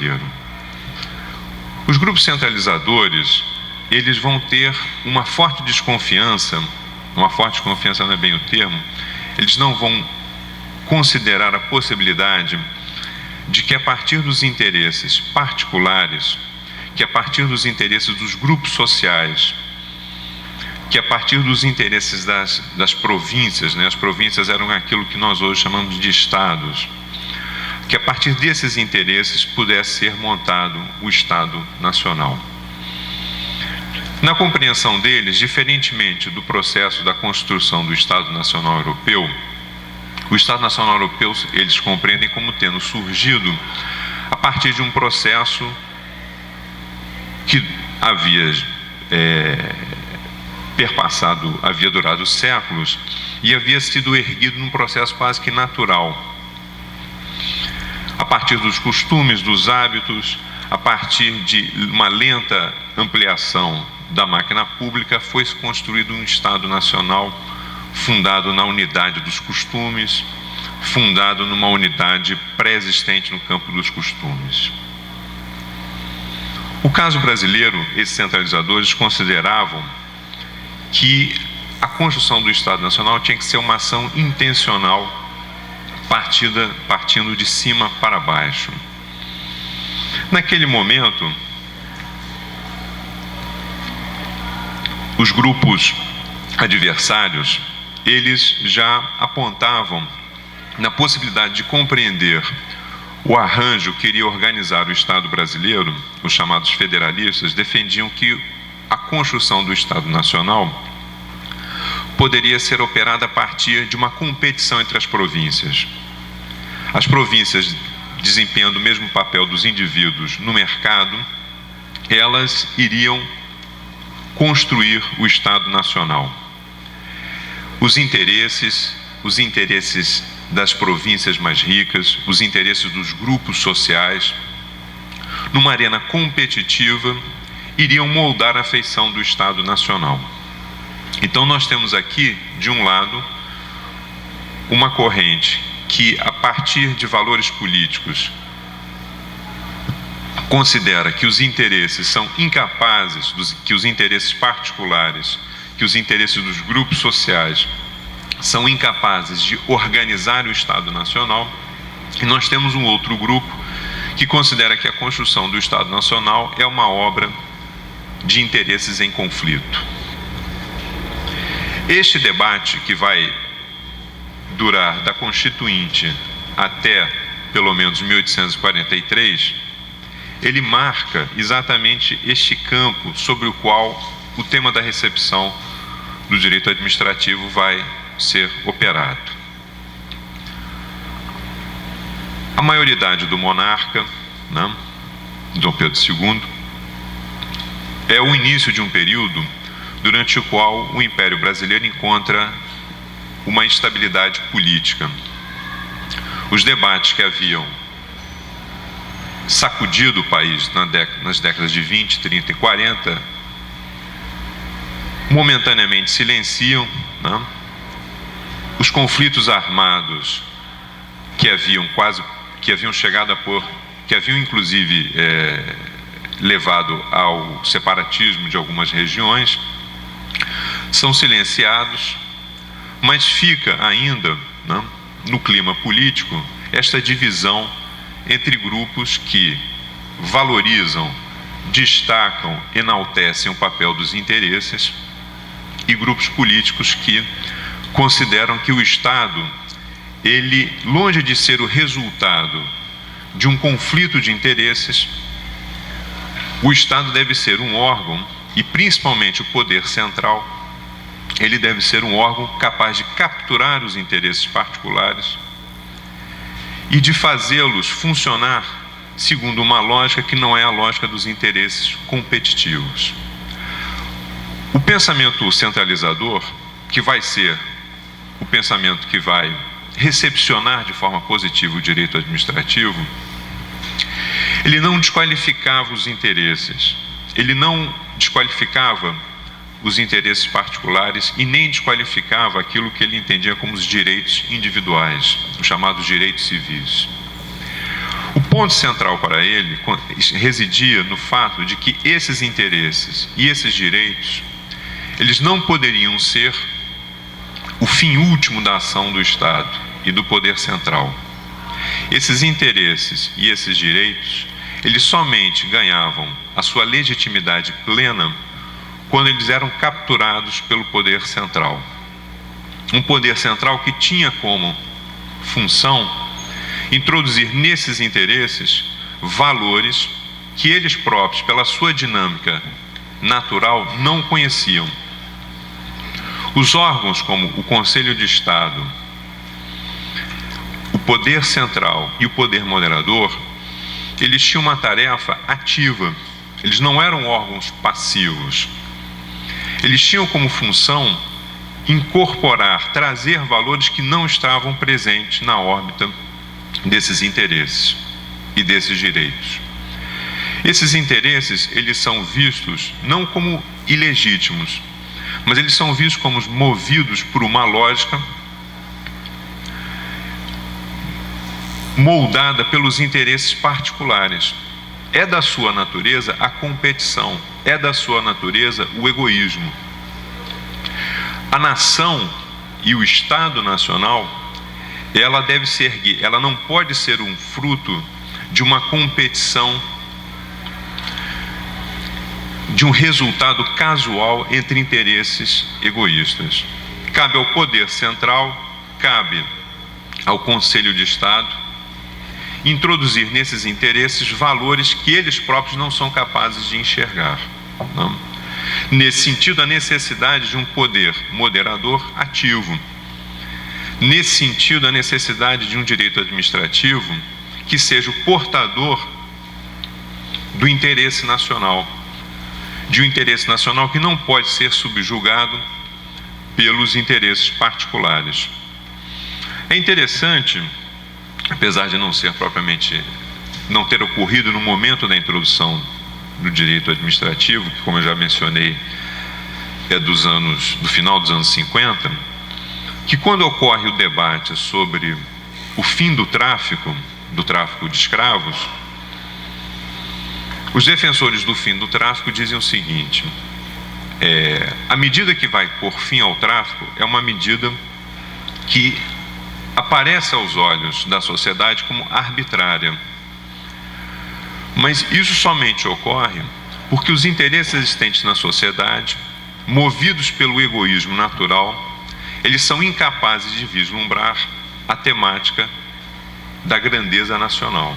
brasileiro. Os grupos centralizadores, eles vão ter uma forte desconfiança não é bem o termo, eles não vão considerar a possibilidade de que a partir dos interesses particulares, que a partir dos interesses dos grupos sociais, que a partir dos interesses das províncias, né? As províncias eram aquilo que nós hoje chamamos de estados, que a partir desses interesses pudesse ser montado o Estado Nacional. Na compreensão deles, diferentemente do processo da construção do Estado Nacional Europeu, o Estado Nacional Europeu eles compreendem como tendo surgido a partir de um processo que havia perpassado, havia durado séculos e havia sido erguido num processo quase que natural. A partir dos costumes, dos hábitos, a partir de uma lenta ampliação da máquina pública, foi-se construído um Estado Nacional fundado na unidade dos costumes, fundado numa unidade pré-existente no campo dos costumes. O caso brasileiro, esses centralizadores consideravam que a construção do Estado Nacional tinha que ser uma ação intencional, partindo de cima para baixo. Naquele momento, os grupos adversários, eles já apontavam na possibilidade de compreender o arranjo que iria organizar o Estado brasileiro. Os chamados federalistas defendiam que a construção do Estado Nacional poderia ser operada a partir de uma competição entre as províncias. As províncias, desempenhando o mesmo papel dos indivíduos no mercado, elas iriam construir o Estado Nacional. Os interesses das províncias mais ricas, os interesses dos grupos sociais, numa arena competitiva, iriam moldar a feição do Estado Nacional. Então nós temos aqui, de um lado, uma corrente que, a partir de valores políticos, considera que os interesses são incapazes, que os interesses particulares, que os interesses dos grupos sociais são incapazes de organizar o Estado Nacional, e nós temos um outro grupo que considera que a construção do Estado Nacional é uma obra de interesses em conflito. Este debate, que vai durar da Constituinte até pelo menos 1843, ele marca exatamente este campo sobre o qual o tema da recepção do direito administrativo vai ser operado. A maioridade do monarca, né, Dom Pedro II, é o início de um período durante o qual o Império Brasileiro encontra uma instabilidade política. Os debates que haviam sacudido o país nas décadas de 20, 30 e 40, momentaneamente silenciam, né? Os conflitos armados que haviam inclusive levado ao separatismo de algumas regiões, são silenciados, mas fica ainda, né, no clima político, esta divisão entre grupos que valorizam, destacam, enaltecem o papel dos interesses e grupos políticos que consideram que o Estado, ele, longe de ser o resultado de um conflito de interesses, o Estado deve ser um órgão, e principalmente o poder central, ele deve ser um órgão capaz de capturar os interesses particulares e de fazê-los funcionar segundo uma lógica que não é a lógica dos interesses competitivos. O pensamento centralizador, que vai ser o pensamento que vai recepcionar de forma positiva o direito administrativo, ele não desqualificava os interesses, ele não desqualificava os interesses particulares e nem desqualificava aquilo que ele entendia como os direitos individuais, os chamados direitos civis. O ponto central para ele residia no fato de que esses interesses e esses direitos, eles não poderiam ser o fim último da ação do Estado e do poder central. Esses interesses e esses direitos, eles somente ganhavam a sua legitimidade plena quando eles eram capturados pelo poder central. Um poder central que tinha como função introduzir nesses interesses valores que eles próprios, pela sua dinâmica natural, não conheciam. Os órgãos como o Conselho de Estado, o poder central e o poder moderador, eles tinham uma tarefa ativa. Eles não eram órgãos passivos. Eles tinham como função incorporar, trazer valores que não estavam presentes na órbita desses interesses e desses direitos. Esses interesses, eles são vistos não como ilegítimos, mas eles são vistos como movidos por uma lógica moldada pelos interesses particulares. É da sua natureza a competição, é da sua natureza o egoísmo. A nação e o Estado nacional, ela não pode ser um fruto de uma competição, de um resultado casual entre interesses egoístas. Cabe ao poder central, cabe ao Conselho de Estado introduzir nesses interesses valores que eles próprios não são capazes de enxergar. Não? Nesse sentido, a necessidade de um poder moderador ativo. Nesse sentido, a necessidade de um direito administrativo que seja o portador do interesse nacional, de um interesse nacional que não pode ser subjugado pelos interesses particulares. É interessante, apesar de não ser propriamente, não ter ocorrido no momento da introdução do direito administrativo, que, como eu já mencionei, é do final dos anos 50, que quando ocorre o debate sobre o fim do tráfico de escravos, os defensores do fim do tráfico dizem o seguinte: a medida que vai pôr fim ao tráfico é uma medida que aparece aos olhos da sociedade como arbitrária. Mas isso somente ocorre porque os interesses existentes na sociedade, movidos pelo egoísmo natural, eles são incapazes de vislumbrar a temática da grandeza nacional,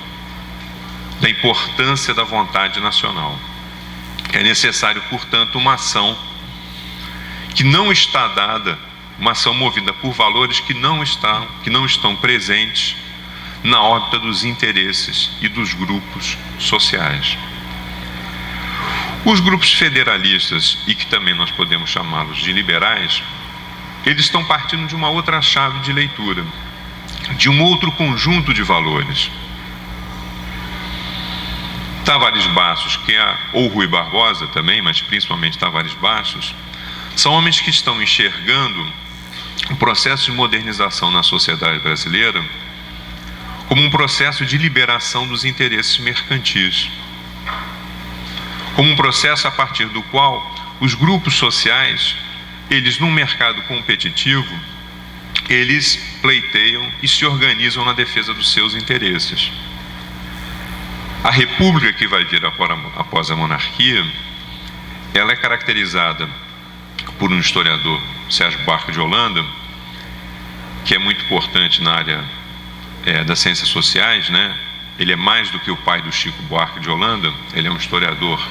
da importância da vontade nacional. É necessário, portanto, uma ação que não está dada, uma ação movida por valores que não estão presentes na órbita dos interesses e dos grupos sociais. Os grupos federalistas, e que também nós podemos chamá-los de liberais, eles estão partindo de uma outra chave de leitura, de um outro conjunto de valores. Tavares Bastos, ou Rui Barbosa também, mas principalmente Tavares Bastos, são homens que estão enxergando o processo de modernização na sociedade brasileira como um processo de liberação dos interesses mercantis, como um processo a partir do qual os grupos sociais, eles num mercado competitivo, eles pleiteiam e se organizam na defesa dos seus interesses. A república que vai vir após a monarquia, ela é caracterizada por um historiador, Sérgio Buarque de Holanda, que é muito importante na área das ciências sociais, né? Ele é mais do que o pai do Chico Buarque de Holanda, ele é um historiador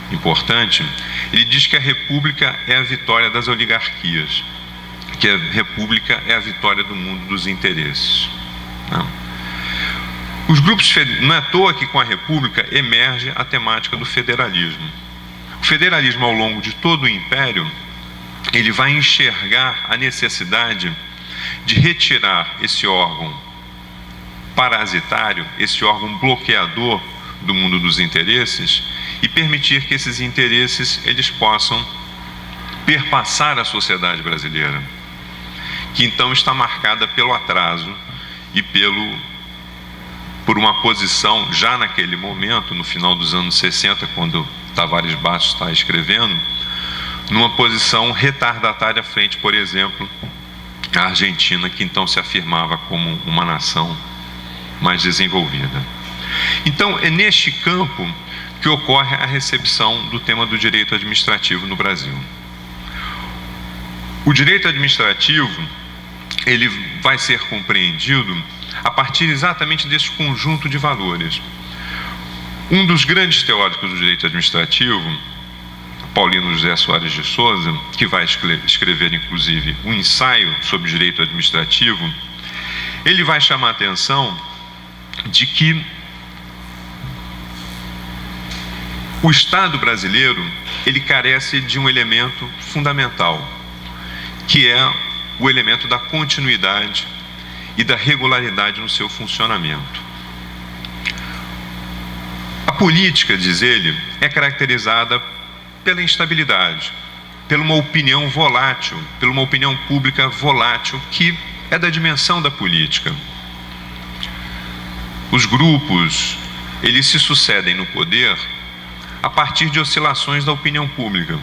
importante. Ele diz que a república é a vitória das oligarquias, que a república é a vitória do mundo dos interesses. Não. Os grupos, não é à toa que com a república emerge a temática do federalismo. O federalismo, ao longo de todo o império, ele vai enxergar a necessidade de retirar esse órgão parasitário, esse órgão bloqueador do mundo dos interesses, e permitir que esses interesses eles possam perpassar a sociedade brasileira, que então está marcada pelo atraso e por uma posição, já naquele momento, no final dos anos 60, quando Tavares Bastos está escrevendo, numa posição retardatária frente, por exemplo, à Argentina, que então se afirmava como uma nação mais desenvolvida. Então, é neste campo que ocorre a recepção do tema do direito administrativo no Brasil. O direito administrativo, ele vai ser compreendido a partir exatamente desse conjunto de valores. Um dos grandes teóricos do direito administrativo, Paulino José Soares de Souza, que vai escrever inclusive um ensaio sobre direito administrativo, ele vai chamar a atenção de que o Estado brasileiro, ele carece de um elemento fundamental, que é o elemento da continuidade e da regularidade no seu funcionamento. A política, diz ele, é caracterizada pela instabilidade, pela uma opinião volátil, pela uma opinião pública volátil, que é da dimensão da política. Os grupos, eles se sucedem no poder a partir de oscilações da opinião pública.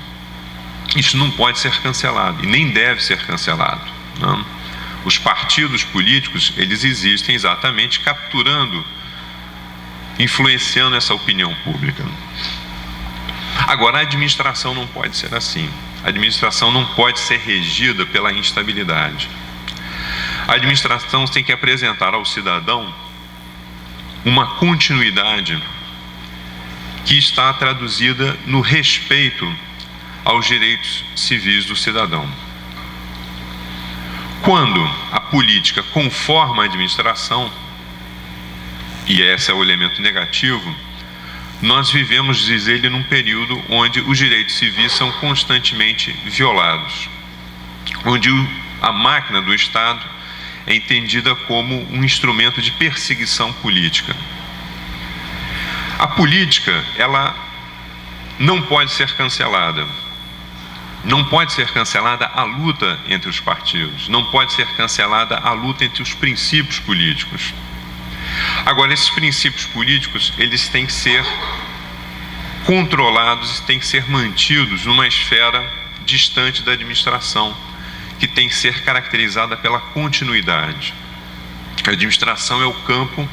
Isso não pode ser cancelado e nem deve ser cancelado, não? Os partidos políticos, eles existem exatamente capturando, influenciando essa opinião pública. Agora, a administração não pode ser assim. A administração não pode ser regida pela instabilidade. A administração tem que apresentar ao cidadão uma continuidade que está traduzida no respeito aos direitos civis do cidadão. Quando a política conforma a administração, e esse é o elemento negativo, nós vivemos, diz ele, num período onde os direitos civis são constantemente violados, onde a máquina do Estado é entendida como um instrumento de perseguição política. A política, ela não pode ser cancelada. Não pode ser cancelada a luta entre os partidos, não pode ser cancelada a luta entre os princípios políticos. Agora, esses princípios políticos, eles têm que ser controlados, têm que ser mantidos numa esfera distante da administração, que tem que ser caracterizada pela continuidade. A administração é o campo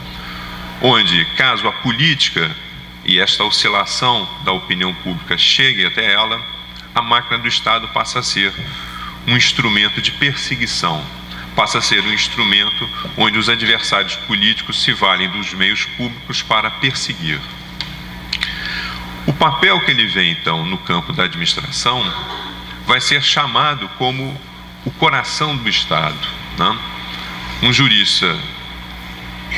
onde, caso a política e esta oscilação da opinião pública chegue até ela, a máquina do Estado passa a ser um instrumento de perseguição, passa a ser um instrumento onde os adversários políticos se valem dos meios públicos para perseguir. O papel que ele vê, então, no campo da administração vai ser chamado como o coração do Estado, né? Um jurista,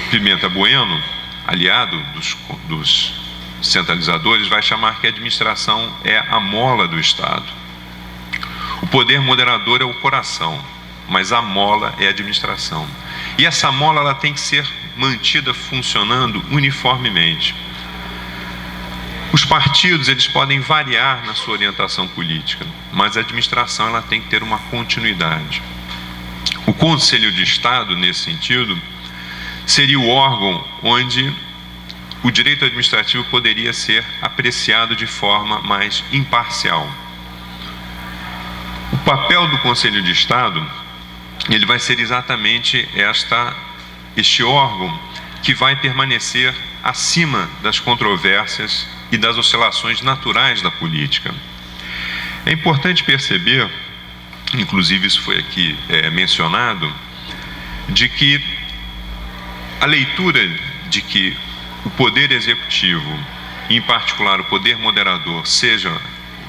Pimenta Bueno, aliado dos centralizadores, vai chamar que a administração é a mola do Estado. O poder moderador é o coração, mas a mola é a administração. E essa mola, ela tem que ser mantida funcionando uniformemente. Os partidos, eles podem variar na sua orientação política, mas a administração, ela tem que ter uma continuidade. O Conselho de Estado, nesse sentido, seria o órgão onde o direito administrativo poderia ser apreciado de forma mais imparcial. O papel do Conselho de Estado, ele vai ser exatamente este órgão que vai permanecer acima das controvérsias e das oscilações naturais da política. É importante perceber, inclusive isso foi aqui mencionado, de que a leitura de que o poder executivo, em particular o poder moderador,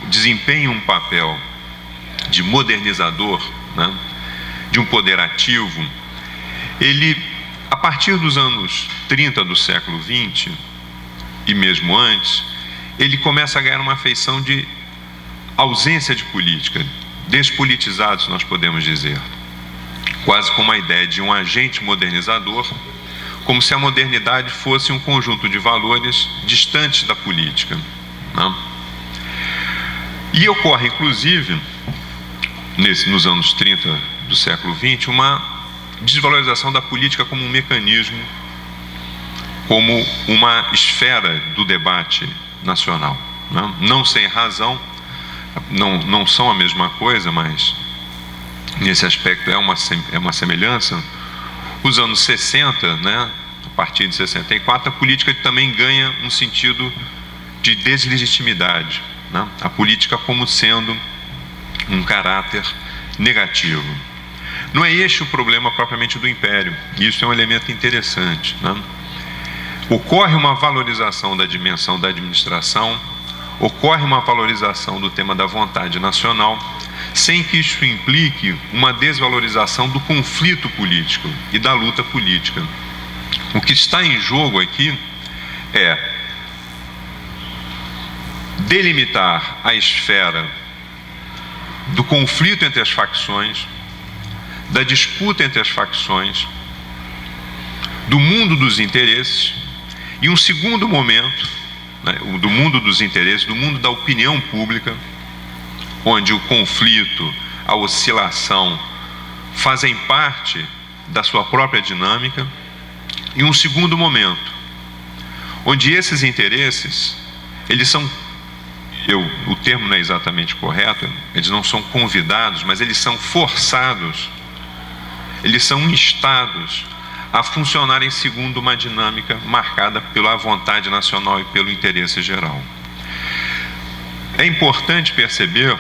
desempenhe um papel de modernizador, né, de um poder ativo, ele, a partir dos anos 30 do século XX, e mesmo antes, ele começa a ganhar uma feição de ausência de política, despolitizado, se nós podemos dizer, quase com uma ideia de um agente modernizador, como se a modernidade fosse um conjunto de valores distantes da política, né? E ocorre, inclusive, nos anos 30 do século XX, uma desvalorização da política como um mecanismo como uma esfera do debate nacional, né? Não sem razão, não são a mesma coisa, mas nesse aspecto é uma semelhança. Os anos 60, né, a partir de 64, a política também ganha um sentido de deslegitimidade, né? A política como sendo um caráter negativo. Não é este o problema propriamente do Império, e isso é um elemento interessante, né? Ocorre uma valorização da dimensão da administração, ocorre uma valorização do tema da vontade nacional, sem que isso implique uma desvalorização do conflito político e da luta política. O que está em jogo aqui é delimitar a esfera do conflito entre as facções, da disputa entre as facções, do mundo dos interesses, e um segundo momento, né, do mundo dos interesses, do mundo da opinião pública, onde o conflito, a oscilação fazem parte da sua própria dinâmica, e um segundo momento, onde esses interesses, eles são, o termo não é exatamente correto, eles não são convidados, mas eles são forçados, eles são instados a funcionarem segundo uma dinâmica marcada pela vontade nacional e pelo interesse geral. É importante perceber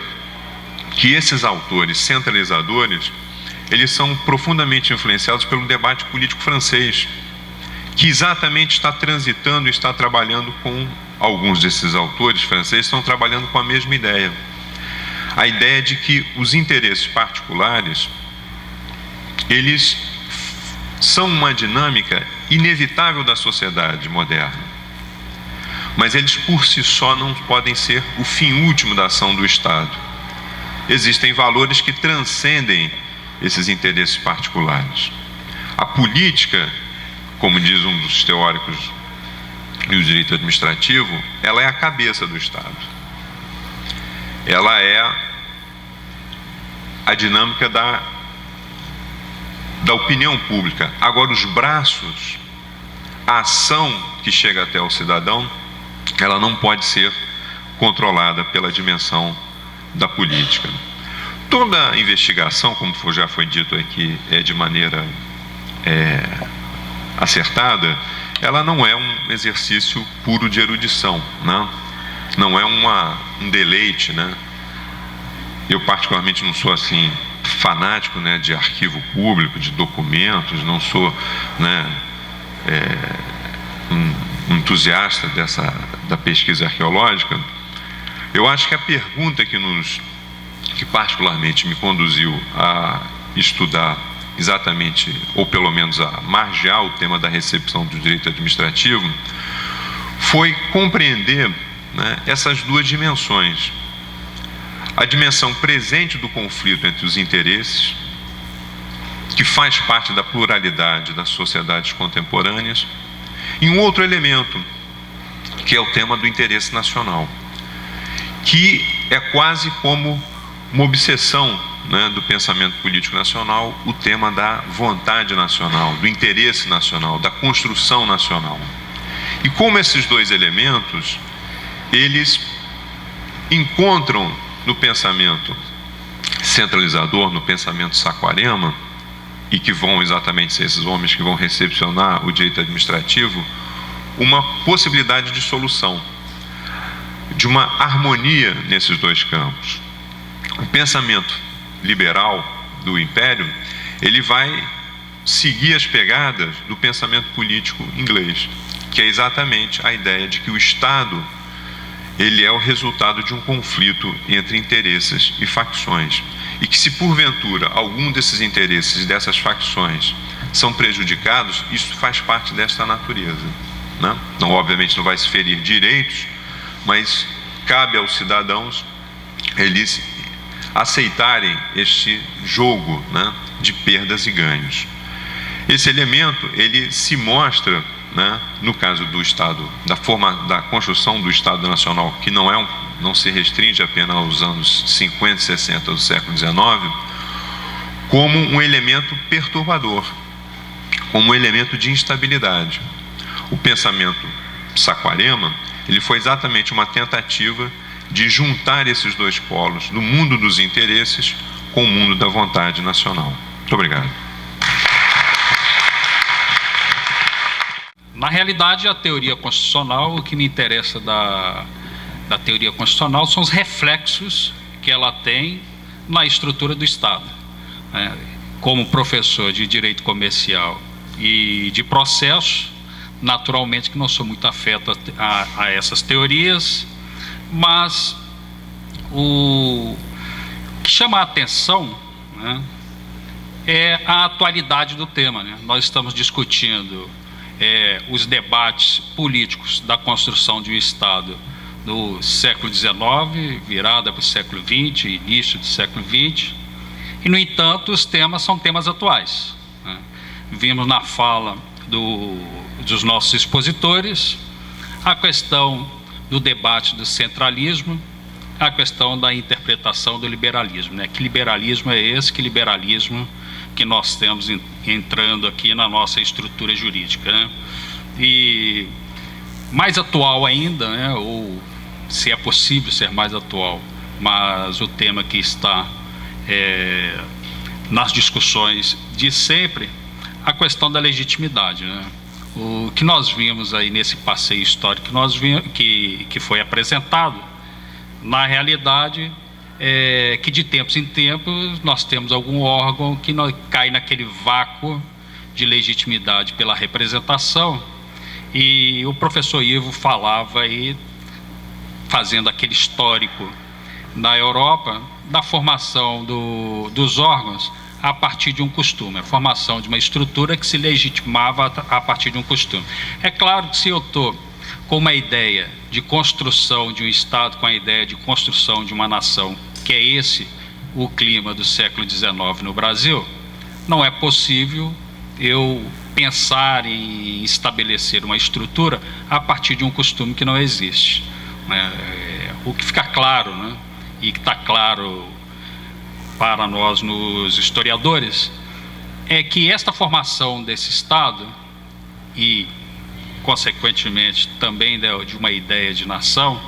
que esses autores centralizadores, eles são profundamente influenciados pelo debate político francês, que exatamente está transitando e está trabalhando com, alguns desses autores franceses estão trabalhando com a mesma ideia. A ideia de que os interesses particulares, eles são uma dinâmica inevitável da sociedade moderna, mas eles por si só não podem ser o fim último da ação do Estado. Existem valores que transcendem esses interesses particulares. A política, como diz um dos teóricos do direito administrativo, ela é a cabeça do Estado. Ela é a dinâmica da opinião pública. Agora, os braços, a ação que chega até o cidadão, ela não pode ser controlada pela dimensão da política. Toda investigação, como já foi dito aqui, de maneira acertada, ela não é um exercício puro de erudição, né? Não é um deleite, né? Eu particularmente não sou assim fanático, né, de arquivo público, de documentos, não sou, né, um entusiasta da pesquisa arqueológica. Eu acho que a pergunta que particularmente me conduziu a estudar exatamente, ou pelo menos a margear o tema da recepção do direito administrativo, foi compreender, né, essas duas dimensões. A dimensão presente do conflito entre os interesses, que faz parte da pluralidade das sociedades contemporâneas, e um outro elemento, que é o tema do interesse nacional, que é quase como uma obsessão, né, do pensamento político nacional, o tema da vontade nacional, do interesse nacional, da construção nacional. E como esses dois elementos, eles encontram no pensamento centralizador, no pensamento Saquarema, e que vão exatamente ser esses homens que vão recepcionar o direito administrativo, uma possibilidade de solução, de uma harmonia nesses dois campos. O pensamento liberal do Império, ele vai seguir as pegadas do pensamento político inglês, que é exatamente a ideia de que o Estado, ele é o resultado de um conflito entre interesses e facções, e que se porventura algum desses interesses e dessas facções são prejudicados, isso faz parte desta natureza, né? Não, obviamente não vai se ferir direitos, mas cabe aos cidadãos eles aceitarem este jogo, né, de perdas e ganhos. Esse elemento, ele se mostra, né, no caso do Estado, da construção do Estado Nacional, que não se restringe apenas aos anos 50 e 60 do século XIX, como um elemento perturbador, como um elemento de instabilidade. O pensamento Saquarema, ele foi exatamente uma tentativa de juntar esses dois polos, do mundo dos interesses com o mundo da vontade nacional. Muito obrigado. Na realidade, a teoria constitucional, o que me interessa da teoria constitucional são os reflexos que ela tem na estrutura do Estado. Como professor de direito comercial e de processo, naturalmente que não sou muito afeto a essas teorias, mas o que chama a atenção, né, é a atualidade do tema, né? Nós estamos discutindo os debates políticos da construção de um Estado no século XIX, virada para o século XX, início do século XX, e, no entanto, os temas são temas atuais, né? Vimos na fala dos nossos expositores a questão do debate do centralismo, a questão da interpretação do liberalismo, né? Que liberalismo é esse? Que liberalismo que nós temos entrando aqui na nossa estrutura jurídica, né? E mais atual ainda, né? Ou se é possível ser mais atual, mas o tema que está nas discussões de sempre, a questão da legitimidade, né? O que nós vimos aí nesse passeio histórico que foi apresentado, na realidade, que de tempos em tempos nós temos algum órgão que cai naquele vácuo de legitimidade pela representação, e o professor Ivo falava aí, fazendo aquele histórico na Europa, da formação dos órgãos a partir de um costume, a formação de uma estrutura que se legitimava a partir de um costume. É claro que se eu estou com uma ideia de construção de um Estado, com a ideia de construção de uma nação, que é esse o clima do século XIX no Brasil, não é possível eu pensar em estabelecer uma estrutura a partir de um costume que não existe. O que fica claro, né, e que está claro para nós, nos historiadores, é que esta formação desse Estado e, consequentemente, também de uma ideia de nação,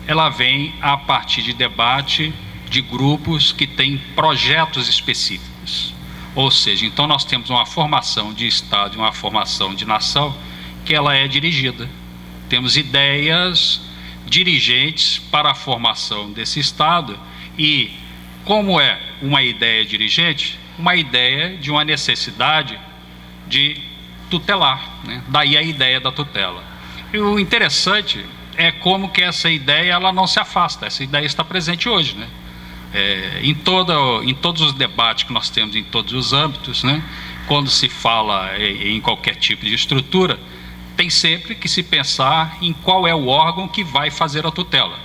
ela vem a partir de debate de grupos que têm projetos específicos. Ou seja, então nós temos uma formação de Estado e uma formação de nação que ela é dirigida. Temos ideias dirigentes para a formação desse Estado e, como é uma ideia dirigente, uma ideia de uma necessidade de tutelar, né? Daí a ideia da tutela. E o interessante é como que essa ideia ela não se afasta, essa ideia está presente hoje, né? Em todos os debates que nós temos em todos os âmbitos, né? Quando se fala em qualquer tipo de estrutura, tem sempre que se pensar em qual é o órgão que vai fazer a tutela.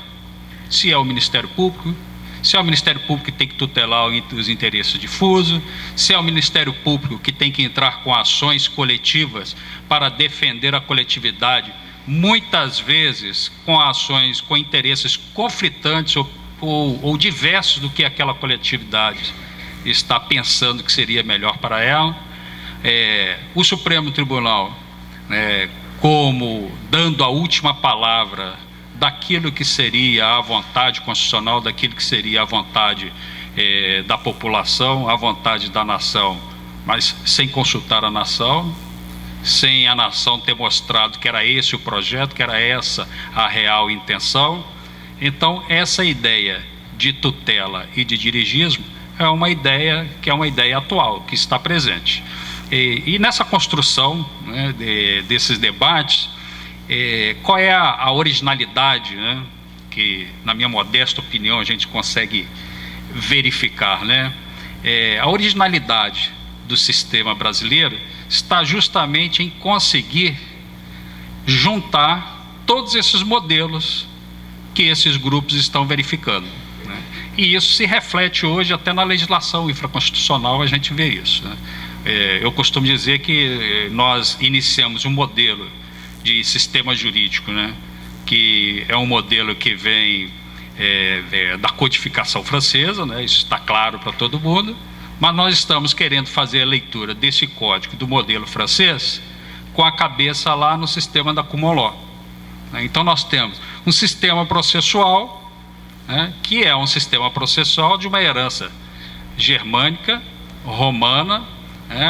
Se é o Ministério Público, se é o Ministério Público que tem que tutelar os interesses difusos, se é o Ministério Público que tem que entrar com ações coletivas para defender a coletividade, muitas vezes com ações com interesses conflitantes ou diversos do que aquela coletividade está pensando que seria melhor para ela. O Supremo Tribunal, como dando a última palavra daquilo que seria a vontade constitucional, daquilo que seria a vontade da população, a vontade da nação, mas sem consultar a nação, sem a nação ter mostrado que era esse o projeto, que era essa a real intenção. Então, essa ideia de tutela e de dirigismo é uma ideia que é uma ideia atual, que está presente. E nessa construção, né, desses debates, qual é a originalidade, né, que, na minha modesta opinião, a gente consegue verificar, né? A originalidade do sistema brasileiro está justamente em conseguir juntar todos esses modelos que esses grupos estão verificando, né? E isso se reflete hoje até na legislação infraconstitucional, a gente vê isso, né? Eu costumo dizer que nós iniciamos um modelo de sistema jurídico, né, que é um modelo que vem da codificação francesa, né, isso está claro para todo mundo, mas nós estamos querendo fazer a leitura desse código do modelo francês com a cabeça lá no sistema da Cumoló. Então nós temos um sistema processual, né, que é um sistema processual de uma herança germânica, romana,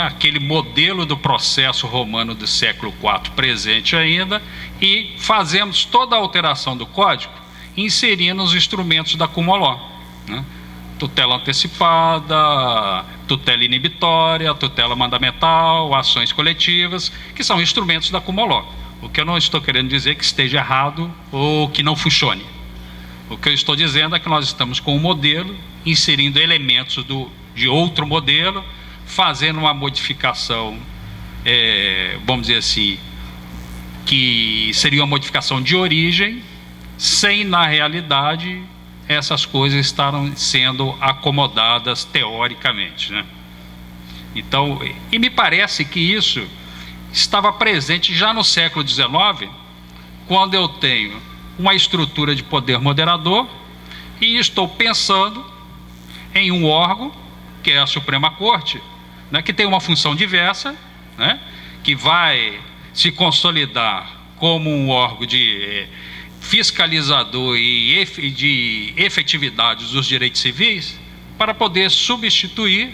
aquele modelo do processo romano do século IV presente ainda, e fazemos toda a alteração do código inserindo os instrumentos da Cumoló, né? Tutela antecipada, tutela inibitória, tutela mandamental, ações coletivas, que são instrumentos da Cumoló. O que eu não estou querendo dizer que esteja errado ou que não funcione. O que eu estou dizendo é que nós estamos com um modelo, inserindo elementos de outro modelo, fazendo uma modificação, vamos dizer assim, que seria uma modificação de origem, sem, na realidade, essas coisas estarem sendo acomodadas teoricamente, né? Então, e me parece que isso estava presente já no século XIX, quando eu tenho uma estrutura de poder moderador e estou pensando em um órgão, que é a Suprema Corte, né, que tem uma função diversa, né, que vai se consolidar como um órgão de fiscalizador e de efetividade dos direitos civis, para poder substituir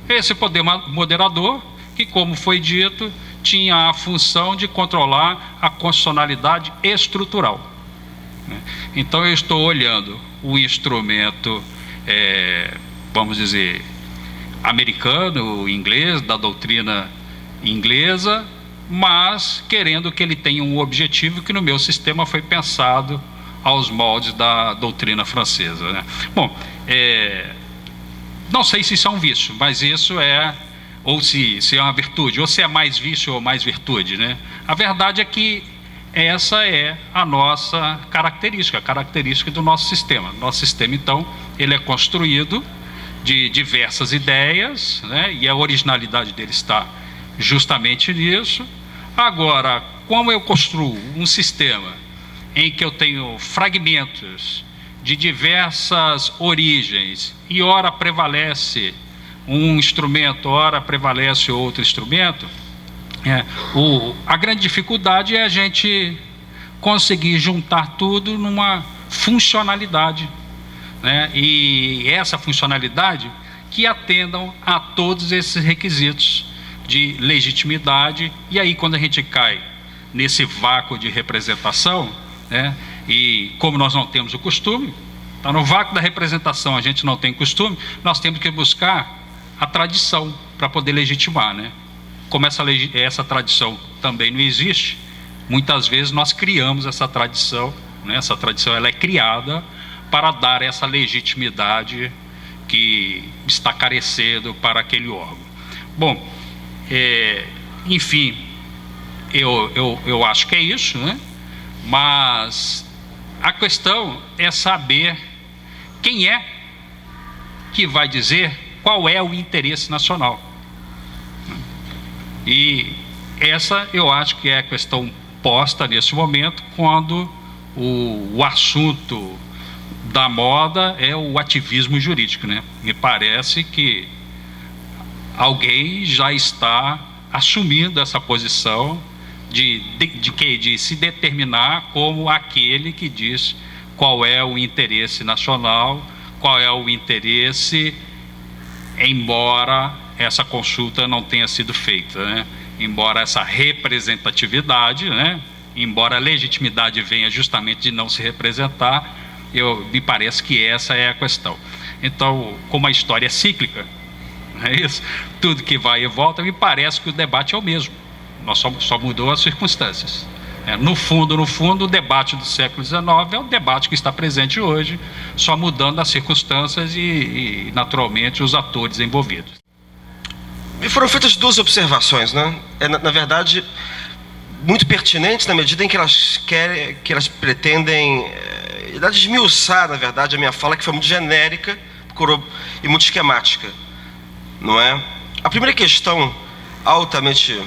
esse poder moderador, que, como foi dito, tinha a função de controlar a constitucionalidade estrutural. Então eu estou olhando o instrumento, vamos dizer, americano, inglês, da doutrina inglesa, mas querendo que ele tenha um objetivo que no meu sistema foi pensado aos moldes da doutrina francesa, né? Bom, não sei se isso é um vício, mas isso é, ou se é uma virtude, ou se é mais vício ou mais virtude, né? A verdade é que essa é a nossa característica, a característica do nosso sistema. Nosso sistema, então, ele é construído de diversas ideias, né? E a originalidade dele está justamente nisso. Agora, como eu construo um sistema em que eu tenho fragmentos de diversas origens e ora prevalece um instrumento, ora prevalece outro instrumento, a grande dificuldade é a gente conseguir juntar tudo numa funcionalidade, né? E essa funcionalidade que atendam a todos esses requisitos de legitimidade. E aí, quando a gente cai nesse vácuo de representação, né, e como nós não temos o costume, tá no vácuo da representação, a gente não tem costume, nós temos que buscar a tradição para poder legitimar, né? Como essa tradição também não existe, muitas vezes nós criamos essa tradição, né? Essa tradição ela é criada para dar essa legitimidade que está carecendo para aquele órgão. Bom, enfim, eu acho que é isso, né? Mas a questão é saber quem é que vai dizer qual é o interesse nacional. E essa eu acho que é a questão posta nesse momento, quando o assunto da moda é o ativismo jurídico, né? Me parece que alguém já está assumindo essa posição de se determinar como aquele que diz qual é o interesse nacional, qual é o interesse, embora essa consulta não tenha sido feita, né? Embora essa representatividade, né? Embora a legitimidade venha justamente de não se representar, me parece que essa é a questão. Então, como a história é cíclica, é isso, tudo que vai e volta, me parece que o debate é o mesmo, nós só mudou as circunstâncias. No fundo, o debate do século XIX é o debate que está presente hoje, só mudando as circunstâncias e naturalmente, os atores envolvidos. E foram feitas duas observações, né? Na verdade, muito pertinentes na medida em que elas pretendem desmiuçar, na verdade, a minha fala, que foi muito genérica e muito esquemática, não é? A primeira questão, altamente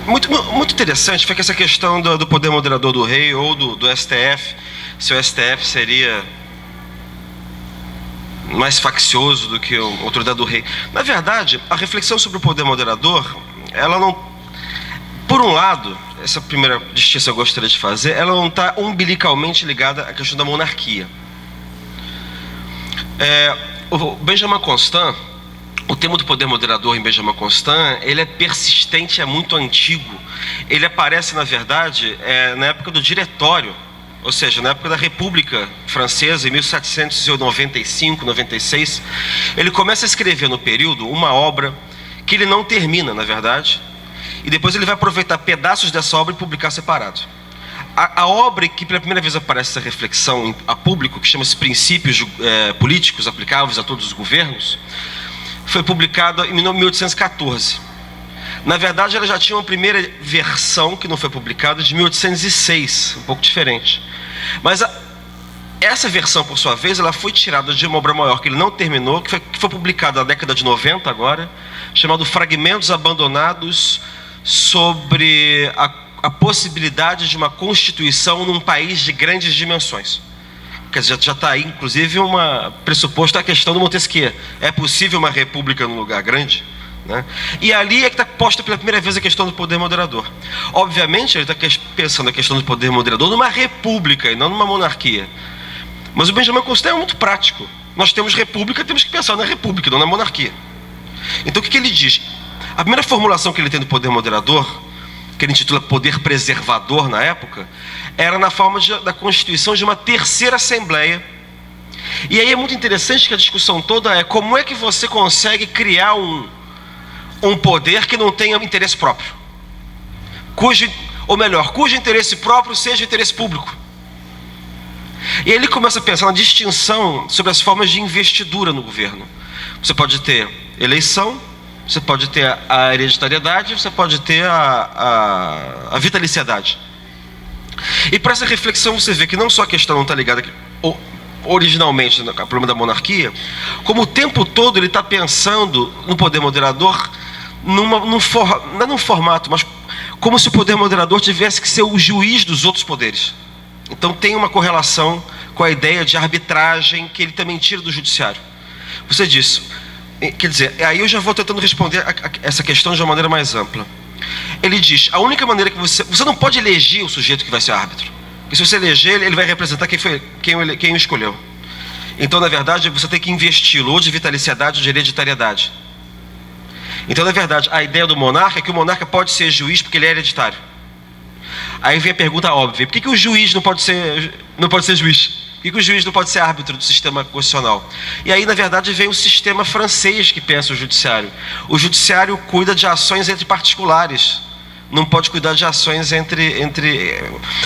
muito interessante, foi que essa questão do poder moderador do rei ou do STF, se o STF seria mais faccioso do que a autoridade do rei. Na verdade, a reflexão sobre o poder moderador, ela não... Por um lado, essa primeira distinção eu gostaria de fazer, ela não está umbilicalmente ligada à questão da monarquia. O Benjamin Constant, o tema do poder moderador em Benjamin Constant, ele é persistente, é muito antigo. Ele aparece, na verdade, na época do Diretório, ou seja, na época da República Francesa, em 1795, 96. Ele começa a escrever no período uma obra que ele não termina, na verdade, e depois ele vai aproveitar pedaços dessa obra e publicar separado. A obra que pela primeira vez aparece essa reflexão a público, que chama-se Princípios Políticos Aplicáveis a Todos os Governos, foi publicada em 1814. Na verdade, ela já tinha uma primeira versão, que não foi publicada, de 1806, um pouco diferente. Mas essa versão, por sua vez, ela foi tirada de uma obra maior que ele não terminou, que foi publicada na década de 90 agora, chamado Fragmentos Abandonados sobre a possibilidade de uma constituição num país de grandes dimensões. Quer dizer, já está aí, inclusive, pressuposto a questão do Montesquieu. É possível uma república num lugar grande? Né? E ali é que está posta pela primeira vez a questão do poder moderador. Obviamente, ele está pensando a questão do poder moderador numa república e não numa monarquia. Mas o Benjamin Constant é muito prático. Nós temos república, temos que pensar na república, não na monarquia. Então, o que ele diz? A primeira formulação que ele tem do poder moderador, que ele intitula poder preservador na época, era na forma da constituição de uma terceira assembleia. E aí é muito interessante que a discussão toda é como é que você consegue criar um poder que não tenha interesse próprio, cujo interesse próprio seja o interesse público. E aí ele começa a pensar na distinção sobre as formas de investidura no governo. Você pode ter eleição, você pode ter a hereditariedade, você pode ter a vitaliciedade. E para essa reflexão você vê que não só a questão não está ligada originalmente ao problema da monarquia, como o tempo todo ele está pensando no poder moderador não num formato, mas como se o poder moderador tivesse que ser o juiz dos outros poderes. Então tem uma correlação com a ideia de arbitragem que ele também tira do judiciário. Você disse, quer dizer, aí eu já vou tentando responder essa questão de uma maneira mais ampla. Ele diz, a única maneira que você não pode eleger o sujeito que vai ser árbitro. Porque se você eleger ele vai representar quem o escolheu. Então, na verdade, você tem que investi-lo ou de vitaliciedade ou de hereditariedade. Então, na verdade, a ideia do monarca é que o monarca pode ser juiz porque ele é hereditário. Aí vem a pergunta óbvia: por que o juiz não pode ser juiz? Por que o juiz não pode ser árbitro do sistema constitucional? E aí, na verdade, vem o sistema francês que pensa o judiciário. O judiciário cuida de ações entre particulares. Não pode cuidar de ações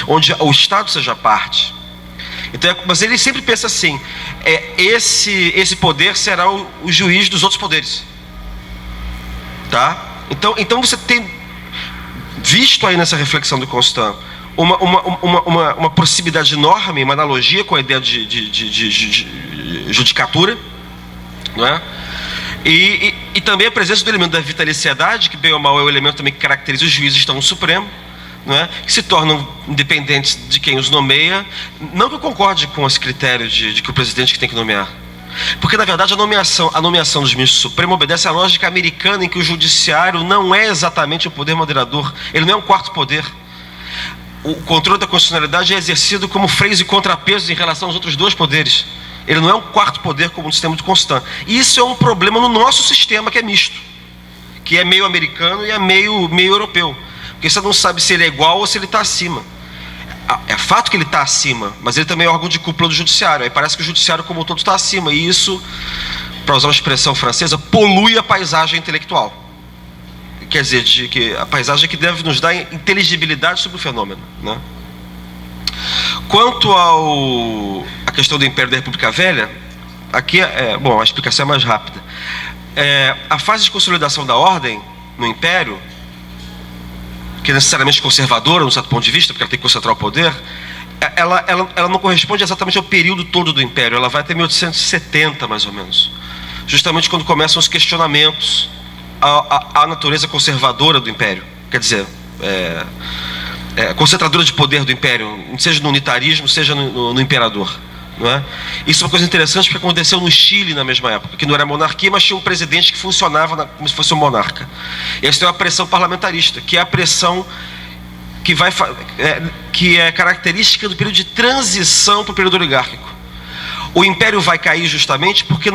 onde o Estado seja parte. Então, mas ele sempre pensa assim: esse poder será o juiz dos outros poderes. Tá? Então você tem visto aí nessa reflexão do Constant uma proximidade enorme, uma analogia com a ideia de judicatura, não é? E também a presença do elemento da vitaliciedade, que bem ou mal é o elemento também que caracteriza os juízes que estão no Supremo, não é? Que se tornam independentes de quem os nomeia. Não que eu concorde com esse critério de que o presidente que tem que nomear, porque na verdade a nomeação dos ministros do Supremo obedece à lógica americana, em que o judiciário não é exatamente o poder moderador, ele não é um quarto poder. O controle da constitucionalidade é exercido como freios e contrapesos em relação aos outros dois poderes. Ele não é um quarto poder como no sistema de Constant. E isso é um problema no nosso sistema, que é misto, que é meio americano e é meio europeu, porque você não sabe se ele é igual ou se ele está acima. É fato que ele está acima, mas ele também é órgão de cúpula do judiciário. Aí parece que o judiciário como um todo está acima, e isso, para usar uma expressão francesa, polui a paisagem intelectual. Quer dizer, que a paisagem que deve nos dar inteligibilidade sobre o fenômeno, né? Quanto à questão do Império da República Velha, aqui a explicação é mais rápida. A fase de consolidação da ordem no Império, que é necessariamente conservadora, no certo ponto de vista, porque ela tem que concentrar o poder, ela não corresponde exatamente ao período todo do Império. Ela vai até 1870, mais ou menos, justamente quando começam os questionamentos à natureza conservadora do Império, quer dizer, concentradora de poder do Império, seja no unitarismo, seja no imperador, Não é? Isso é uma coisa interessante porque aconteceu no Chile na mesma época, que não era monarquia, mas tinha um presidente que funcionava como se fosse um monarca. E isso tem uma pressão parlamentarista, que é a pressão que é característica do período de transição para o período oligárquico. O império vai cair justamente porque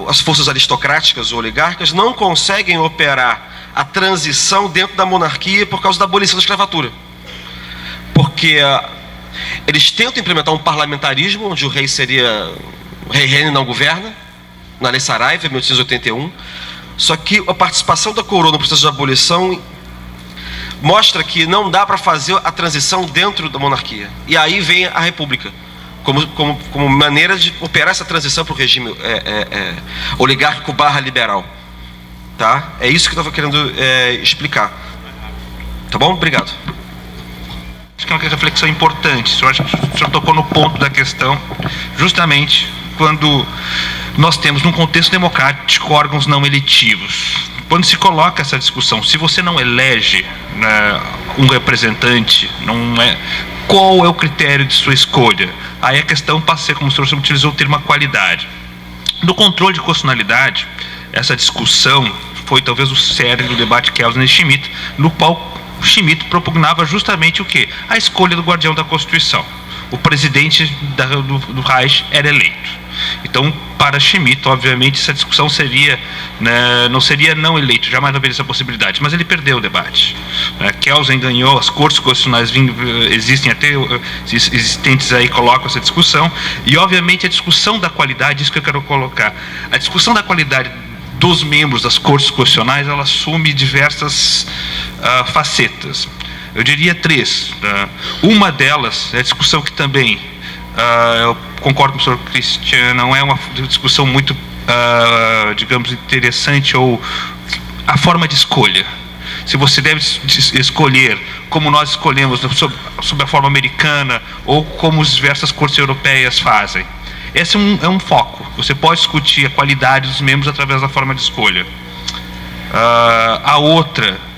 as forças aristocráticas ou oligárquicas não conseguem operar a transição dentro da monarquia por causa da abolição da escravatura. Porque eles tentam implementar um parlamentarismo, onde o rei reina e não governa, na Lei Saraiva, em 1881. Só que a participação da coroa no processo de abolição mostra que não dá para fazer a transição dentro da monarquia. E aí vem a república, como maneira de operar essa transição para o regime oligárquico / liberal. Tá? É isso que eu estava querendo explicar. Tá bom? Obrigado. Acho que é uma reflexão importante. Eu acho que o senhor tocou no ponto da questão, justamente quando nós temos, num contexto democrático, órgãos não eletivos. Quando se coloca essa discussão, se você não elege, né, um representante, qual é o critério de sua escolha? Aí a questão passa a ser, como o senhor utilizou o termo, a qualidade. No controle de constitucionalidade, essa discussão foi talvez o cerne do debate Kelsen e Schmitt, no qual Schmitt propugnava justamente o quê? A escolha do guardião da Constituição. O presidente do Reich era eleito. Então, para Schmitt, obviamente, essa discussão seria, né, não seria não eleito, jamais haveria essa possibilidade, mas ele perdeu o debate. Kelsen ganhou, as cortes constitucionais existentes aí colocam essa discussão, e obviamente a discussão da qualidade, isso que eu quero colocar, a discussão da qualidade dos membros das cortes constitucionais, ela assume diversas facetas. Eu diria 3. Uma delas é a discussão que também, eu concordo com o senhor Cristiano, não é uma discussão muito, digamos, interessante, ou a forma de escolha. Se você deve escolher como nós escolhemos sob a forma americana, ou como as diversas cortes europeias fazem. Esse é um foco. Você pode discutir a qualidade dos membros através da forma de escolha.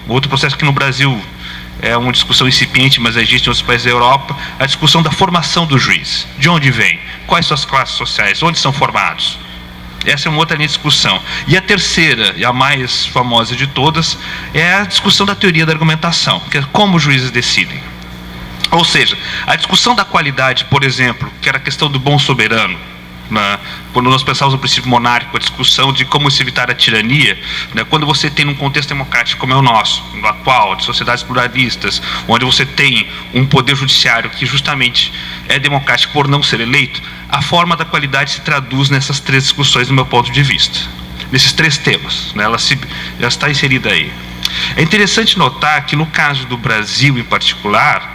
Outro processo que no Brasil é uma discussão incipiente, mas existe em outros países da Europa, a discussão da formação do juiz. De onde vem? Quais são as classes sociais? Onde são formados? Essa é uma outra linha de discussão. E a terceira, e a mais famosa de todas, é a discussão da teoria da argumentação, que é como os juízes decidem. Ou seja, a discussão da qualidade, por exemplo, que era a questão do bom soberano, né? Quando nós pensávamos no princípio monárquico, a discussão de como se evitar a tirania, né? Quando você tem num contexto democrático como é o nosso, no atual, de sociedades pluralistas, onde você tem um poder judiciário que justamente é democrático por não ser eleito, a forma da qualidade se traduz nessas 3 discussões do meu ponto de vista. Nesses 3 temas, né? Ela já está inserida aí. É interessante notar que no caso do Brasil em particular,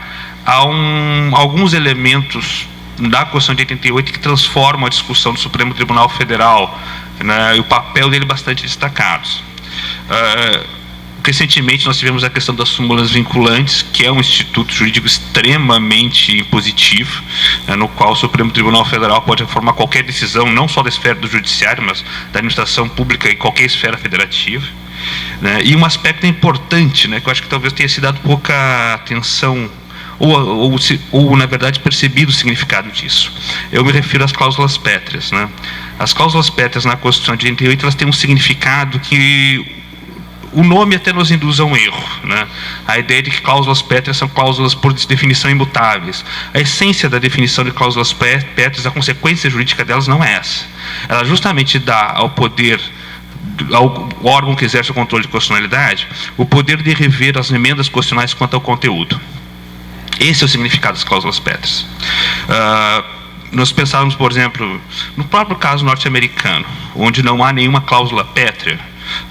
há alguns elementos da Constituição de 88 que transformam a discussão do Supremo Tribunal Federal, né, e o papel dele bastante destacados. Recentemente nós tivemos a questão das súmulas vinculantes, que é um instituto jurídico extremamente impositivo, né, no qual o Supremo Tribunal Federal pode reformar qualquer decisão, não só da esfera do judiciário, mas da administração pública em qualquer esfera federativa. Né, e um aspecto importante, né, que eu acho que talvez tenha se dado pouca atenção, ou na verdade percebido o significado disso. Eu me refiro às cláusulas pétreas, né? As cláusulas pétreas na Constituição de 88, elas têm um significado que o nome até nos induz a um erro, né? A ideia de que cláusulas pétreas são cláusulas por definição imutáveis. A essência da definição de cláusulas pétreas, a consequência jurídica delas não é essa. Ela justamente dá ao poder, ao órgão que exerce o controle de constitucionalidade, o poder de rever as emendas constitucionais quanto ao conteúdo. Esse é o significado das cláusulas pétreas. Nós pensávamos, por exemplo, no próprio caso norte-americano, onde não há nenhuma cláusula pétrea,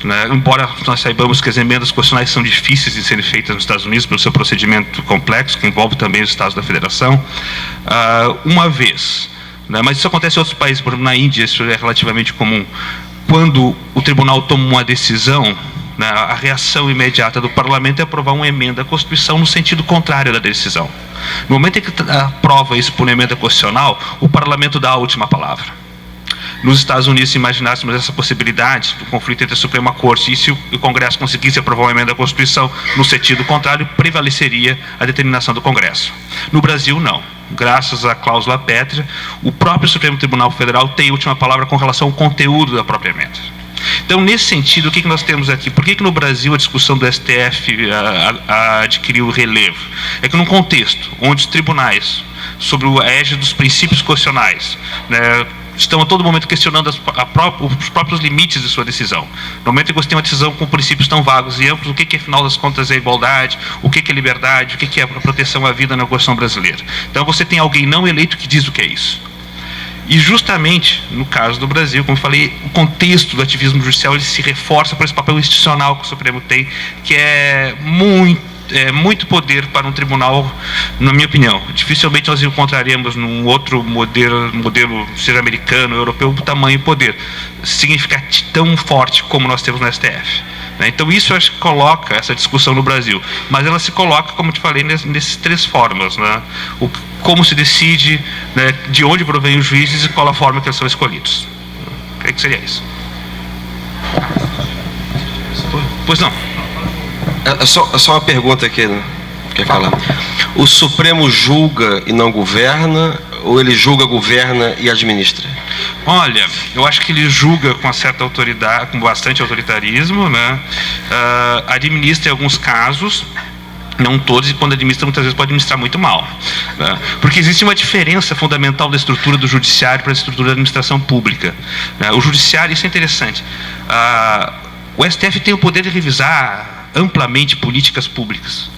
né, embora nós saibamos que as emendas constitucionais são difíceis de serem feitas nos Estados Unidos pelo seu procedimento complexo, que envolve também os estados da federação, uma vez, né, mas isso acontece em outros países, por exemplo, na Índia, isso é relativamente comum. Quando o tribunal toma uma decisão, a reação imediata do parlamento é aprovar uma emenda à Constituição no sentido contrário da decisão. No momento em que aprova isso por uma emenda constitucional, o parlamento dá a última palavra. nos Estados Unidos, se imaginássemos essa possibilidade do conflito entre a Suprema Corte e se o Congresso conseguisse aprovar uma emenda à Constituição no sentido contrário, prevaleceria a determinação do Congresso. No Brasil, não. Graças à cláusula pétrea, o próprio Supremo Tribunal Federal tem a última palavra com relação ao conteúdo da própria emenda. Então, nesse sentido, o que nós temos aqui? Por que no Brasil a discussão do STF adquiriu relevo? É que num contexto onde os tribunais, sobre a égide dos princípios constitucionais, né, estão a todo momento questionando os próprios limites de sua decisão. No momento em que você tem uma decisão com princípios tão vagos e amplos, o que afinal das contas é igualdade, o que é liberdade, o que é a proteção à vida na Constituição brasileira. Então você tem alguém não eleito que diz o que é isso. E justamente, no caso do Brasil, como eu falei, o contexto do ativismo judicial ele se reforça por esse papel institucional que o Supremo tem, que é muito poder para um tribunal, na minha opinião. Dificilmente nós encontraremos num outro modelo seja americano, europeu, tamanho e poder significativo tão forte como nós temos no STF. Então isso eu acho que coloca essa discussão no Brasil, mas ela se coloca, como eu te falei, nesses três formas, né? Como se decide, né, de onde provém os juízes e qual a forma que eles são escolhidos. Eu creio que seria isso. Pois não. Só uma pergunta aqui, né? Quer falar? O Supremo julga e não governa, ou ele julga, governa e administra? Olha, eu acho que ele julga com uma certa autoridade, com bastante autoritarismo, né? Administra em alguns casos, não todos, e quando administra, muitas vezes pode administrar muito mal, né? Porque existe uma diferença fundamental da estrutura do judiciário para a estrutura da administração pública, né? O judiciário, isso é interessante, o STF tem o poder de revisar amplamente políticas públicas,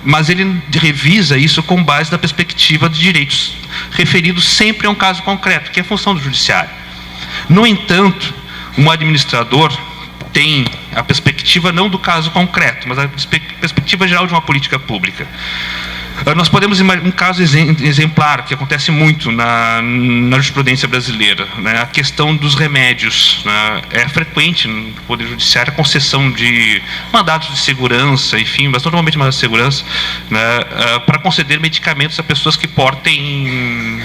mas ele revisa isso com base na perspectiva de direitos, referido sempre a um caso concreto, que é a função do judiciário. No entanto, um administrador tem a perspectiva não do caso concreto, mas a perspectiva geral de uma política pública. Nós podemos imaginar um caso exemplar, que acontece muito na jurisprudência brasileira, né? A questão dos remédios, né? É frequente no Poder Judiciário a concessão de mandatos de segurança, enfim, mas normalmente mandatos de segurança, né? Para conceder medicamentos a pessoas que portem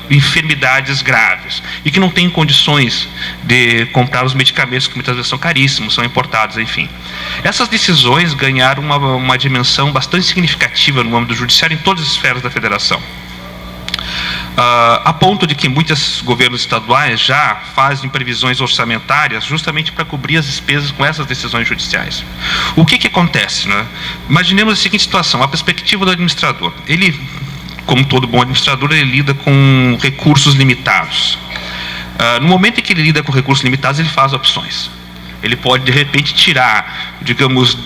enfermidades graves e que não têm condições de comprar os medicamentos, que muitas vezes são caríssimos, são importados, enfim. Essas decisões ganharam uma dimensão bastante significativa no âmbito do judiciário em todas as esferas da federação. A ponto de que muitos governos estaduais já fazem previsões orçamentárias justamente para cobrir as despesas com essas decisões judiciais. O que acontece, né? Imaginemos a seguinte situação, a perspectiva do administrador. Ele, como todo bom administrador, ele lida com recursos limitados. No momento em que ele lida com recursos limitados, ele faz opções. Ele pode, de repente, tirar, digamos,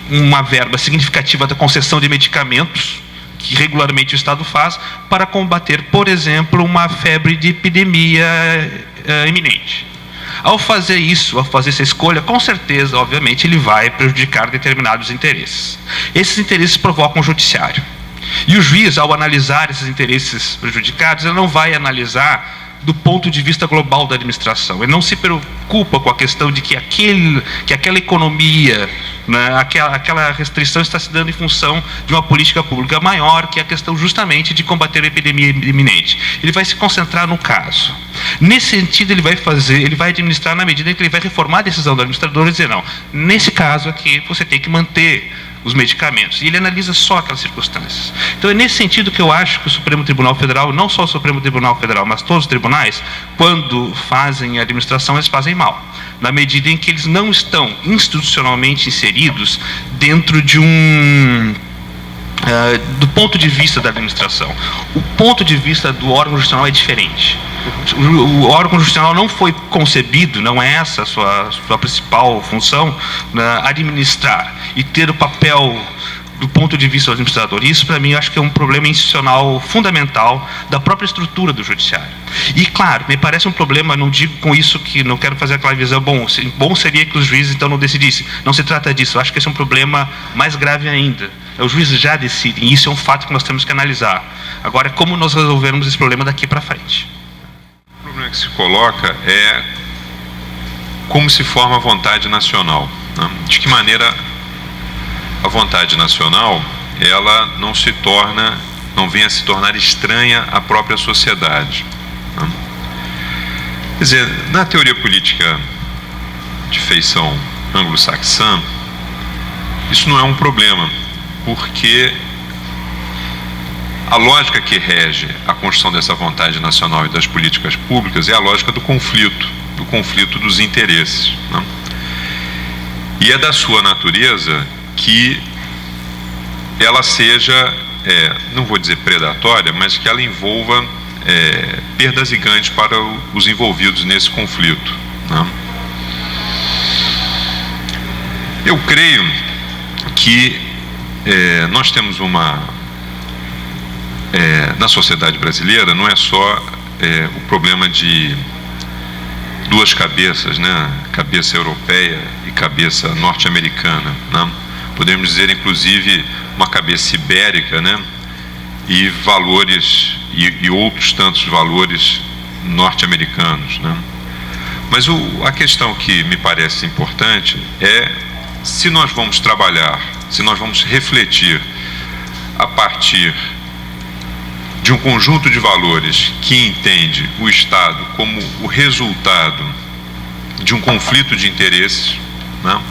uma verba significativa da concessão de medicamentos, que regularmente o Estado faz, para combater, por exemplo, uma febre de epidemia iminente. Ao fazer isso, ao fazer essa escolha, com certeza, obviamente, ele vai prejudicar determinados interesses. Esses interesses provocam o judiciário. E o juiz, ao analisar esses interesses prejudicados, ele não vai analisar do ponto de vista global da administração. Ele não se preocupa com a questão de que aquela economia, né, aquela restrição está se dando em função de uma política pública maior, que é a questão justamente de combater a epidemia iminente. Ele vai se concentrar no caso. Nesse sentido, ele vai administrar na medida em que ele vai reformar a decisão do administrador e dizer, não, nesse caso aqui você tem que manter os medicamentos, e ele analisa só aquelas circunstâncias. Então é nesse sentido que eu acho que o Supremo Tribunal Federal, não só o Supremo Tribunal Federal, mas todos os tribunais, quando fazem a administração, eles fazem mal, na medida em que eles não estão institucionalmente inseridos dentro de do ponto de vista da administração. O ponto de vista do órgão jurisdicional é diferente. O órgão jurisdicional não foi concebido, não é essa a sua principal função, né, administrar e ter o papel do ponto de vista do administrador. Isso, para mim, eu acho que é um problema institucional fundamental da própria estrutura do judiciário. E, claro, me parece um problema, não digo com isso que não quero fazer aquela visão, bom seria que os juízes, então, não decidissem. Não se trata disso. Eu acho que esse é um problema mais grave ainda. Os juízes já decidem, e isso é um fato que nós temos que analisar. Agora, é como nós resolvermos esse problema daqui para frente. O problema que se coloca é como se forma a vontade nacional, né? De que maneira a vontade nacional, ela não vem a se tornar estranha à própria sociedade. Né? Quer dizer, na teoria política de feição anglo-saxã, isso não é um problema, porque a lógica que rege a construção dessa vontade nacional e das políticas públicas é a lógica do conflito dos interesses. Né? E é da sua natureza que ela seja, não vou dizer predatória, mas que ela envolva perdas e ganhos para os envolvidos nesse conflito. Né? Eu creio que nós temos na sociedade brasileira, não é só o problema de duas cabeças, né? Cabeça europeia e cabeça norte-americana, né? Podemos dizer, inclusive, uma cabeça ibérica, né? E valores, e outros tantos valores norte-americanos, né? Mas a questão que me parece importante é se nós vamos trabalhar, se nós vamos refletir a partir de um conjunto de valores que entende o Estado como o resultado de um conflito de interesses, né?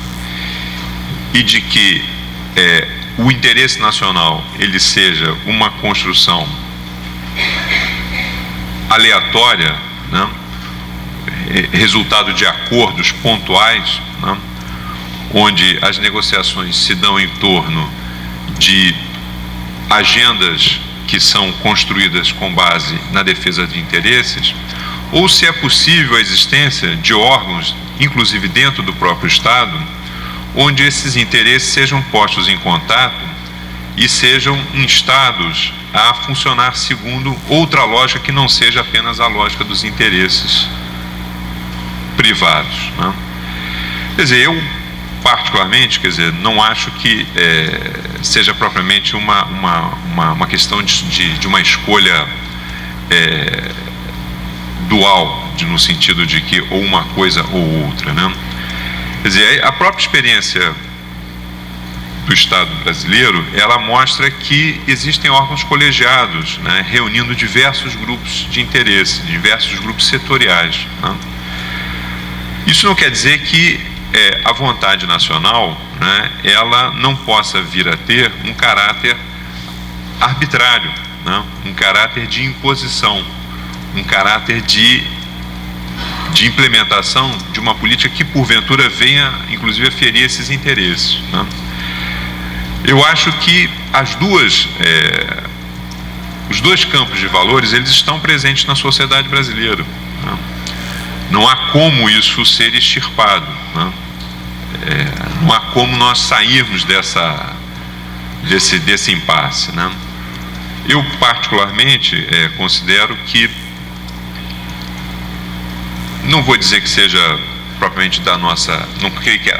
E de que o interesse nacional ele seja uma construção aleatória, né? Resultado de acordos pontuais, né? Onde as negociações se dão em torno de agendas que são construídas com base na defesa de interesses, ou se é possível a existência de órgãos, inclusive dentro do próprio Estado, onde esses interesses sejam postos em contato e sejam instados a funcionar segundo outra lógica que não seja apenas a lógica dos interesses privados. Né? Quer dizer, eu particularmente, não acho que seja propriamente uma questão de uma escolha dual, no sentido de que ou uma coisa ou outra, né? Quer dizer, a própria experiência do Estado brasileiro, ela mostra que existem órgãos colegiados, né, reunindo diversos grupos de interesse, diversos grupos setoriais, né? Isso não quer dizer que a vontade nacional, né, ela não possa vir a ter um caráter arbitrário, né, um caráter de imposição, um caráter de implementação de uma política que porventura venha inclusive a ferir esses interesses, né? Eu acho que os dois campos de valores eles estão presentes na sociedade brasileira, né? Não há como isso ser extirpado, né? Não há como nós sairmos desse impasse, né? Eu particularmente considero que, não vou dizer que seja propriamente da nossa, não creio que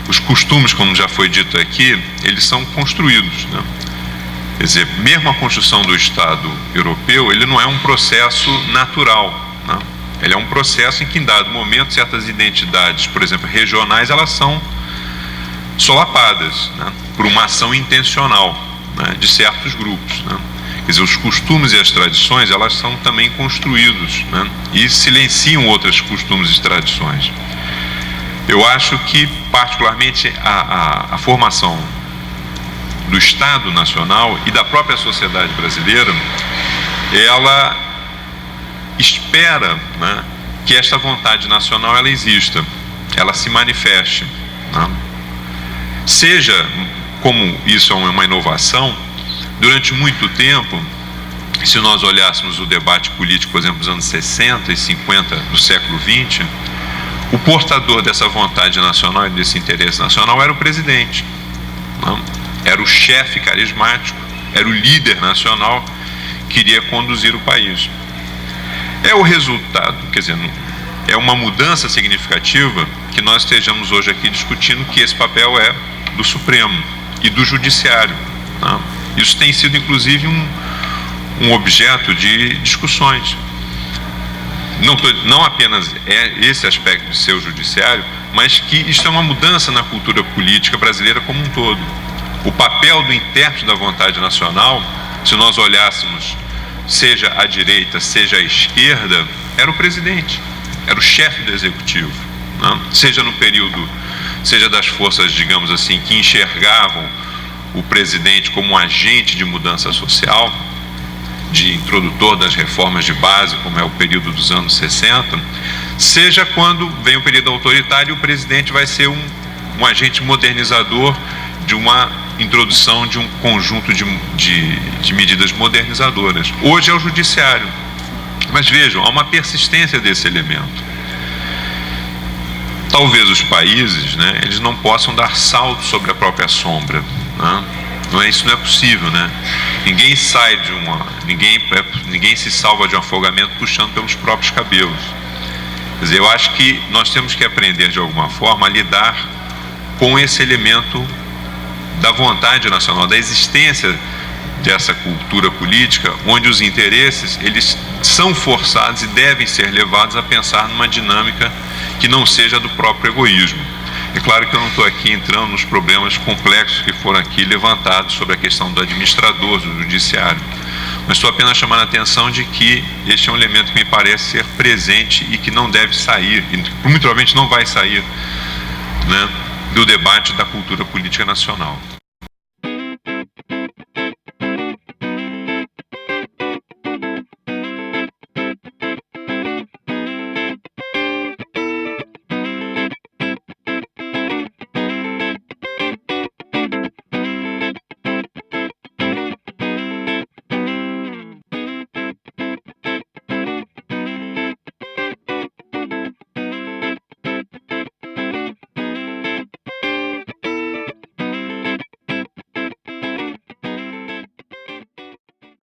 os costumes, como já foi dito aqui, eles são construídos, né? Quer dizer, mesmo a construção do Estado europeu, ele não é um processo natural, né? Ele é um processo em que, em dado momento, certas identidades, por exemplo, regionais, elas são solapadas, né, por uma ação intencional, né, de certos grupos, né? Quer dizer, os costumes e as tradições, elas são também construídos, né, e silenciam outros costumes e tradições. Eu acho que, particularmente, a formação do Estado Nacional e da própria sociedade brasileira, ela espera, né, que esta vontade nacional ela exista, ela se manifeste, né? Seja como isso é uma inovação, durante muito tempo, se nós olhássemos o debate político, por exemplo, dos anos 60 e 50 do século XX, o portador dessa vontade nacional e desse interesse nacional era o presidente, né? Era o chefe carismático, era o líder nacional que iria conduzir o país. É o resultado, quer dizer, é uma mudança significativa que nós estejamos hoje aqui discutindo que esse papel é do Supremo e do Judiciário, né? Isso tem sido, inclusive, um objeto de discussões. Não apenas esse aspecto de ser o Judiciário, mas que isso é uma mudança na cultura política brasileira como um todo. O papel do intérprete da vontade nacional, se nós olhássemos seja à direita, seja à esquerda, era o presidente, era o chefe do executivo, né? Seja no período, seja das forças, digamos assim, que enxergavam o presidente como um agente de mudança social, de introdutor das reformas de base, como é o período dos anos 60, seja quando vem o período autoritário, o presidente vai ser um agente modernizador de uma introdução de um conjunto de medidas modernizadoras. Hoje é o judiciário. Mas vejam, há uma persistência desse elemento. Talvez os países, né, eles não possam dar salto sobre a própria sombra, né? Isso não é possível, né? Ninguém sai de ninguém se salva de um afogamento puxando pelos próprios cabelos. Quer dizer, eu acho que nós temos que aprender de alguma forma a lidar com esse elemento da vontade nacional, da existência dessa cultura política, onde os interesses, eles são forçados e devem ser levados a pensar numa dinâmica que não seja do próprio egoísmo. É claro que eu não estou aqui entrando nos problemas complexos que foram aqui levantados sobre a questão do administrador, do judiciário, mas estou apenas chamando a atenção de que este é um elemento que me parece ser presente e que não deve sair, e muito provavelmente não vai sair, né, do debate da cultura política nacional.